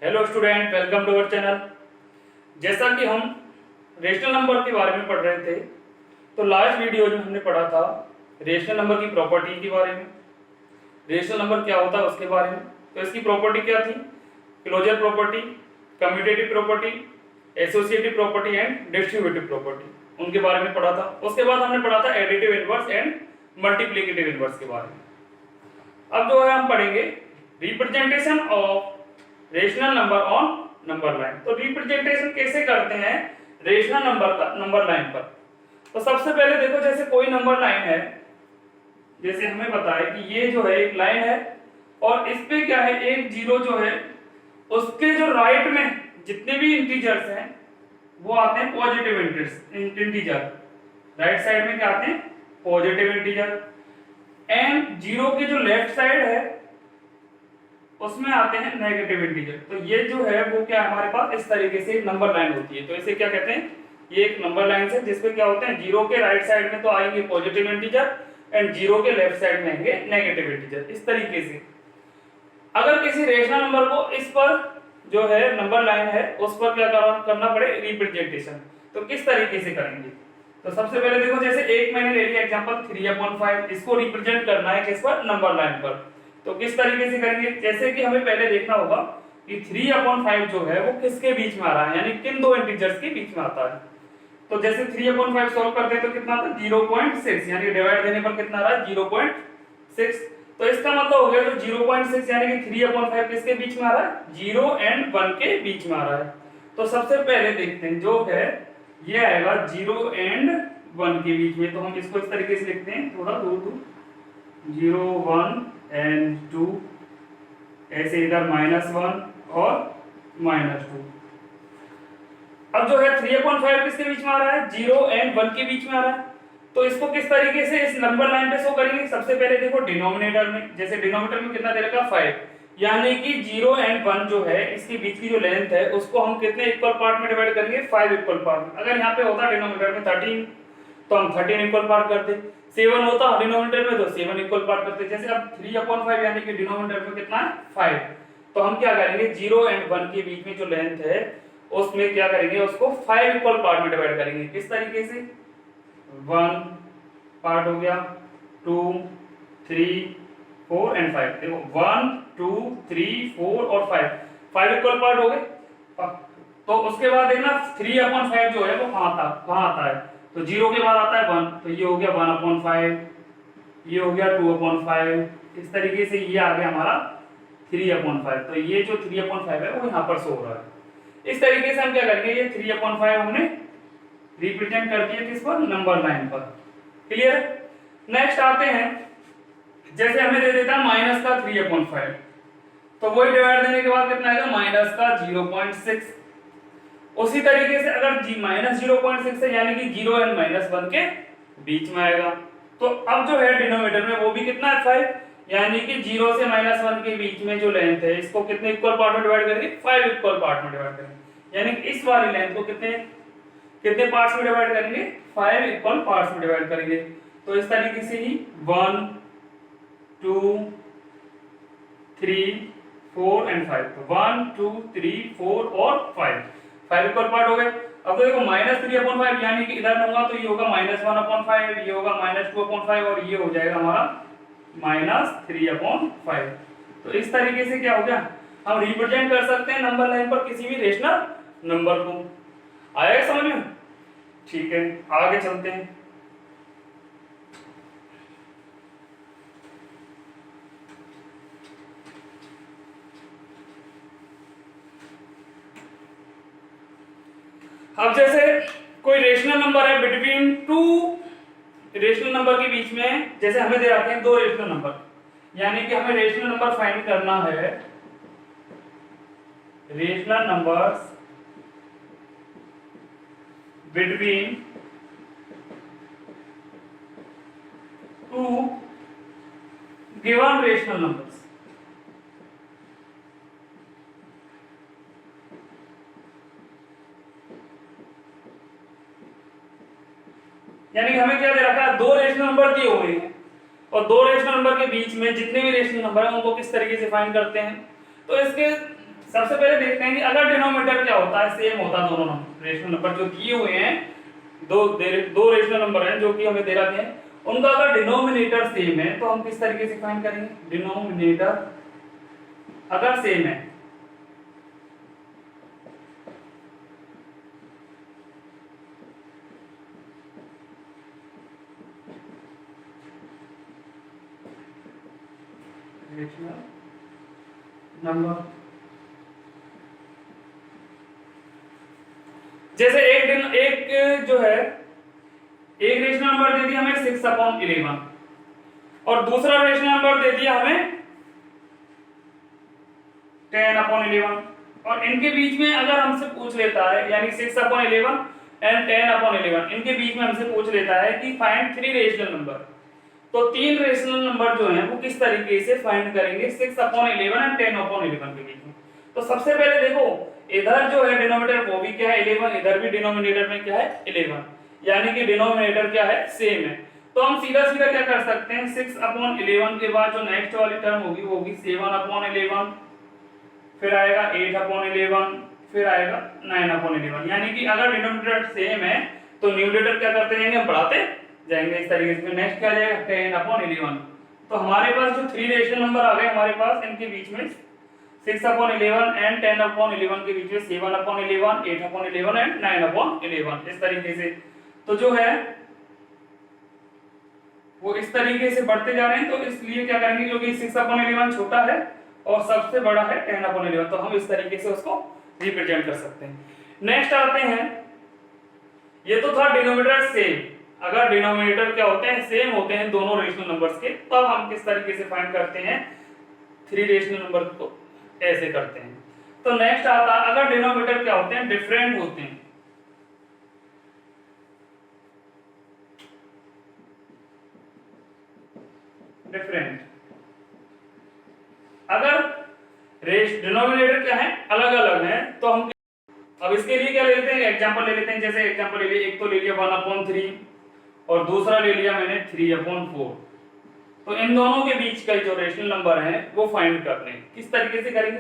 Hello student, welcome to our channel. जैसा कि हम रेशनल नंबर के बारे में पढ़ रहे थे, तो लास्ट वीडियो में हमने पढ़ा था रेशनल नंबर की प्रॉपर्टी के बारे में, रेशनल नंबर क्या होता है उसके बारे में। तो इसकी प्रॉपर्टी क्या थी? Closure property, commutative property, associative property and distributive property, उनके बारे में पढ़ा था। उसके बाद हमने पढ़ा था additive inverse and multiplicative inverse के बारे में। अब जो है हम पढ़ेंगे representation of rational number on number line. तो रिप्रेजेंटेशन कैसे करते हैं रेशनल नंबर का नंबर लाइन पर? तो सबसे पहले देखो, जैसे कोई नंबर लाइन है, जैसे हमें पता है कि ये जो है एक लाइन है और इस पे क्या है, एक जीरो जो है उसके जो राइट में जितने भी इंटीजर्स हैं वो आते हैं पॉजिटिव इंटीजर। राइट साइड में क्या आते हैं? Positive integer. एंड जीरो की जो लेफ्ट साइड है उसमें आते हैं नेगेटिव इंटीजर। तो ये जो है वो क्या हमारे पास इस तरीके से एक नंबर लाइन होती है। तो इसे क्या कहते हैं? ये एक नंबर लाइन है जिसपे क्या होते हैं, जीरो के राइट साइड में तो आएंगे पॉजिटिव इंटीजर एंड जीरो के लेफ्ट साइड में आएंगे नेगेटिव इंटीजर। इस तरीके से अगर किसी रेशनल नंबर को इस पर जो है नंबर लाइन है उस पर क्या करना पड़े, रिप्रेजेंटेशन। तो किस तरीके से करेंगे? तो सबसे पहले देखो, जैसे एक मैंने ले लिया एग्जांपल 3/5, इसको रिप्रेजेंट करना है किस पर? नंबर लाइन पर। तो किस तरीके से करेंगे? जैसे कि हमें पहले देखना होगा कि 3/5 जो है वो किसके बीच में आ रहा है, यानी किन दो इंटीजर्स के बीच में आता है। तो जैसे 3/5 सॉल्व करते हैं तो कितना आता है? 0.6, यानी डिवाइड देने पर कितना आ रहा है? 0.6। तो इसका मतलब हो गया जो 0.6 यानी कि 3/5 किसके बीच में आ रहा है? 0 एंड 1 के बीच में आ रहा है। तो सबसे पहले देखते हैं, जो है ये आएगा 0 एंड 1 के बीच में। तो हम इसको इस तरीके से लिखते हैं, थोड़ा दूर 0 1 एंड 2, ऐसे इधर -1 और -2। अब जो है 3/5 किसके बीच में आ रहा है? 0 एंड 1 के बीच में आ रहा है। तो इसको किस तरीके से इस नंबर लाइन पे शो करेंगे? सबसे पहले देखो डिनोमिनेटर में, जैसे डिनोमिनेटर में कितना दे रखा है? 5, यानी कि 0 एंड 1 जो है इसके बीच की जो लेंथ है उसको हम कितने इक्वल पार्ट में डिवाइड करेंगे? 5 इक्वल पार्ट में। अगर यहाँ पे होता डिनोमिनेटर में 13 तो हम 13 इक्वल पार्ट करते, 7 होता डिनोमिनेटर में तो 7 इक्वल पार्ट करते। जैसे अब 3/5 यानी कि डिनोमिनेटर में कितना है? 5। तो हम क्या करेंगे, 0 एंड 1 के बीच में जो लेंथ है उसमें क्या करेंगे, उसको 5 इक्वल पार्ट में डिवाइड करेंगे। किस तरीके से? 1 पार्ट हो गया, 2 3 4 एंड 5। देखो 1 2 3 4 और 5 इक्वल पार्ट हो गए। तो उसके बाद देखना 3/5 जो है वो कहां आता है? तो 0 के बाद आता है 1, तो ये हो गया 1/5, ये हो गया 2/5। इस तरीके से ये आ गया हमारा 3/5। तो ये जो 3/5 है वो यहाँ पर शो हो रहा है। इस तरीके से हम क्या करेंगे, ये 3/5 हमने रिप्रेजेंट कर दिया किस पर? नंबर लाइन पर। क्लियर? नेक्स्ट आते हैं, जैसे हमें दे देता है माइनस का 3/5, तो वही डिवाइड देने के बाद कितना आएगा? माइनस का 0.6। उसी तरीके से अगर -0.6 है यानी कि 0 एंड -1 के बीच में आएगा। तो अब जो है डिनोमिनेटर में वो भी कितना है? 5, यानी कि 0 से -1 के बीच में जो लेंथ है इसको कितने इक्वल पार्ट में डिवाइड करेंगे? 5 इक्वल पार्ट में डिवाइड करेंगे। यानी कि इस वाली लेंथ को कितने पार्ट्स में डिवाइड करेंगे? 5 इक्वल पार्ट्स में डिवाइड करेंगे। तो इस तरीके से ही 1 2 3 4 एंड 5। तो 1 2 3 4 और 5 इक्वल पार्ट हो गए। अब तो देखो -3/5 यानी कि इधर लूंगा तो ये होगा -1/5, ये होगा -2/5 और ये हो जाएगा हमारा -3/5। तो इस तरीके से क्या हो गया, हम रिप्रेजेंट कर सकते हैं नंबर लाइन पर किसी भी रेशनल नंबर को। आएगा समझ में? ठीक है, आगे चलते हैं। अब जैसे कोई रेशनल नंबर है बिटवीन टू रेशनल नंबर के बीच में, जैसे हमें दे रखे हैं दो रेशनल नंबर, यानी कि हमें रेशनल नंबर फाइंड करना है, rational numbers between two given rational numbers. यानी कि हमें क्या दे रखा है? दो रेशनल नंबर दिए हुए हैं और दो रेशनल नंबर के बीच में जितने भी रेशनल नंबर हैं उनको किस तरीके से फाइंड करते हैं। तो इसके सबसे पहले देखते हैं कि अगर डिनोमिनेटर क्या होता है, सेम होता है दोनों नंबर, रेशनल नंबर जो दिए हुए हैं, दो रेशनल नंबर हैं जो कि हमें दे रखे हैं, उनका अगर डिनोमिनेटर सेम है तो हम किस तरीके से फाइंड करेंगे? डिनोमिनेटर अगर सेम है, रेशनल नंबर, जैसे एक जो है, एक रेशनल नंबर दे दिया हमें 6/11 और दूसरा रेशनल नंबर दे दिया हमें 10/11, और इनके बीच में अगर हमसे पूछ लेता है, यानी 6/11 एंड 10/11, इनके बीच में हमसे पूछ लेता है कि फाइंड 3 रेशनल नंबर, तो 3 रेशनल नंबर जो हैं वो किस तरीके से फाइंड करेंगे 6/11 एंड 10/11 के बीच में? तो सबसे पहले देखो, इधर जो है डिनोमिनेटर वो भी क्या है 11, इधर भी डिनोमिनेटर में क्या है 11, यानी कि डिनोमिनेटर क्या है सेम है। तो हम सीधा सीधा क्या कर सकते हैं, 6/11 के बाद जो नेक्स्ट वाली टर्म होगी वो होगी 7/11, फिर आएगा 8/11, फिर आएगा 9/11, यानी कि अगर डिनोमिनेटर सेम है तो न्यूमरेटर क्या करते जाएंगे, हम बढ़ाते जाएंगे इस तरीके से। नेक्स्ट क्या आ जाएगा 10/11। तो हमारे पास जो 3 रेशनल नंबर आ गए हमारे पास, इनके बीच में 6/11 एंड 10/11 के बीच में 7/11, 8/11 एंड 9/11, इस तरीके से। तो जो है वो इस तरीके से बढ़ते जा रहे हैं, तो इसलिए क्या करेंगे, क्योंकि 6/11 छोटा है और सबसे बड़ा है 10/11, तो हम इस तरीके से उसको रिप्रेजेंट कर सकते हैं। नेक्स्ट आते हैं, ये तो था डिनोमिनेटर सेम, अगर डिनोमिनेटर क्या होते हैं सेम होते हैं दोनों रेशनल नंबर्स के, तब हम किस तरीके से फाइंड करते हैं 3 रेशनल नंबर को, ऐसे करते हैं। तो नेक्स्ट आता है, अगर डिनोमिनेटर क्या होते हैं डिफरेंट होते हैं, डिफरेंट, अगर डिनोमिनेटर क्या है अलग अलग है, तो हम अब इसके लिए क्या ले लेते हैं, एग्जांपल ले लेते हैं। जैसे एग्जांपल ले लिए, एक तो ले लिया 1/3 और दूसरा ले लिया मैंने 3/4। तो इन दोनों के बीच का जो रेशनल नंबर है वो फाइंड करने किस तरीके से करेंगे?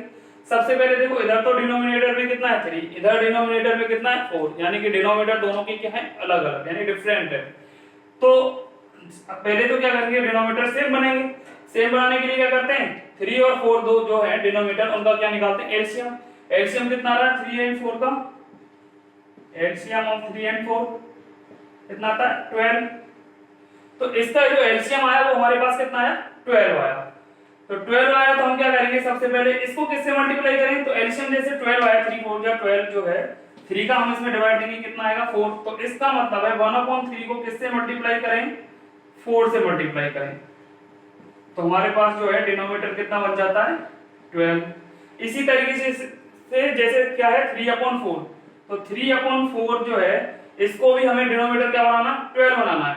सबसे पहले देखो, इधर तो डिनोमिनेटर में कितना है 3, इधर डिनोमिनेटर में कितना है 4, यानी कि डिनोमिनेटर दोनों की क्या है अलग अलग, यानी डिफरेंट है। तो पहले तो क्या करेंगे, डिनोमिनेटर सेम बनेंगे। सेम बनाने के लिए क्या करते हैं, 3 और 4 दो जो है डिनोमिनेटर, उनका क्या निकालते हैं एलसीएम। एलसीएम कितना आ रहा है 3 एंड 4 का, एलसीएम ऑफ 3 एंड 4 कितना आता है 12। तो इसका जो एलसीएम आया वो हमारे पास कितना आया 12 आया। तो 12 आया तो हम क्या करेंगे, सबसे पहले इसको किससे मल्टीप्लाई करेंगे, तो एलसीएम जैसे 12 आया, 3 4 या 12 जो है 3 का हम इसमें डिवाइड देंगे, कितना आएगा 4। तो इसका मतलब है 1/3 को किससे मल्टीप्लाई करें, 4 से मल्टीप्लाई करें, तो हमारे पास जो है डिनोमिनेटर कितना बन जाता है 12। इसी तरीके से जैसे क्या है 3/4, तो 3/4 जो है इसको भी हमें डिनोमिनेटर क्या बनाना 12 बनाना है।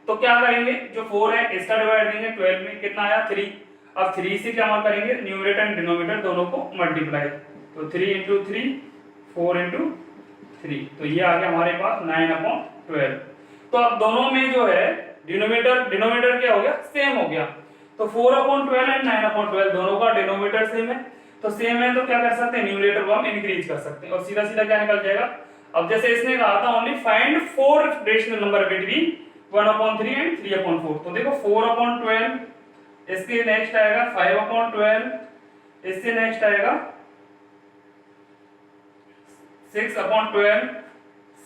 तो क्या करेंगे, जो 4 है इसका डिवाइड देंगे 12 में, कितना आया 3। अब 3 से क्या करेंगे, न्यूमरेटर एंड डिनोमिनेटर दोनों को मल्टीप्लाई, तो 3 × 3 4 × 3, तो ये आ गया हमारे पास 9/12। तो अब दोनों में जो है डिनोमिनेटर क्या हो गया सेम हो गया। तो 4/12 एंड 9/12 दोनों का डिनोमिनेटर सेम है, तो सेम है तो क्या कर सकते हैं, न्यूमरेटर को हम इंक्रीज कर सकते हैं और सीधा सीधा क्या निकल जाएगा। अब जैसे इसने कहा था only find 4 rational number between 1/3 and 3/4, तो देखो 4/12, इसके नेक्स्ट आएगा 5/12, इससे नेक्स्ट आएगा 6/12,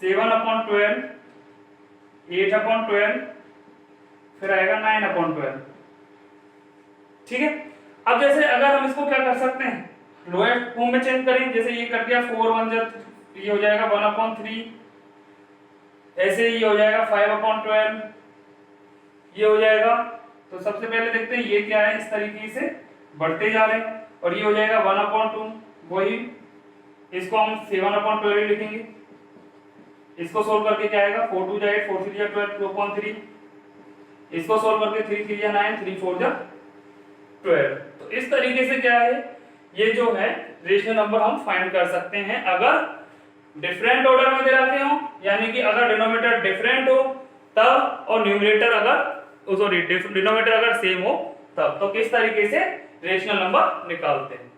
7/12, 8/12, फिर आएगा 9/12। ठीक है। अब जैसे अगर हम इसको क्या कर सकते हैं, लोएस्ट फॉर्म में चेंज करें, जैसे ये कर दिया 4 1 ये हो जाएगा 1/3, ऐसे ही हो जाएगा 5/12, ये हो जाएगा। तो सबसे पहले देखते हैं ये क्या है, इस तरीके से बढ़ते जा रहे हैं, और ये हो जाएगा 1/2, वही इसको हम 7/12 लिखेंगे। इसको सोल्व करके क्या आएगा 4 2 8 4 3 12 2/3, इसको सोल्व करके 3 3 9 3 4 12। तो इस तरीके से क्या है, ये जो है रेशनल नंबर हम फाइंड कर सकते हैं अगर डिफरेंट ऑर्डर में दे रखे हो, यानी कि अगर डिनोमिनेटर डिफरेंट हो तब, और न्यूमरेटर अगर सॉरी डिनोमिनेटर अगर सेम हो तब। तो किस तरीके से रेशनल नंबर निकालते हैं।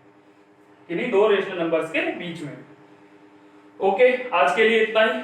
किन्हीं दो रेशनल नंबर्स के बीच में। ओके, आज के लिए इतना ही।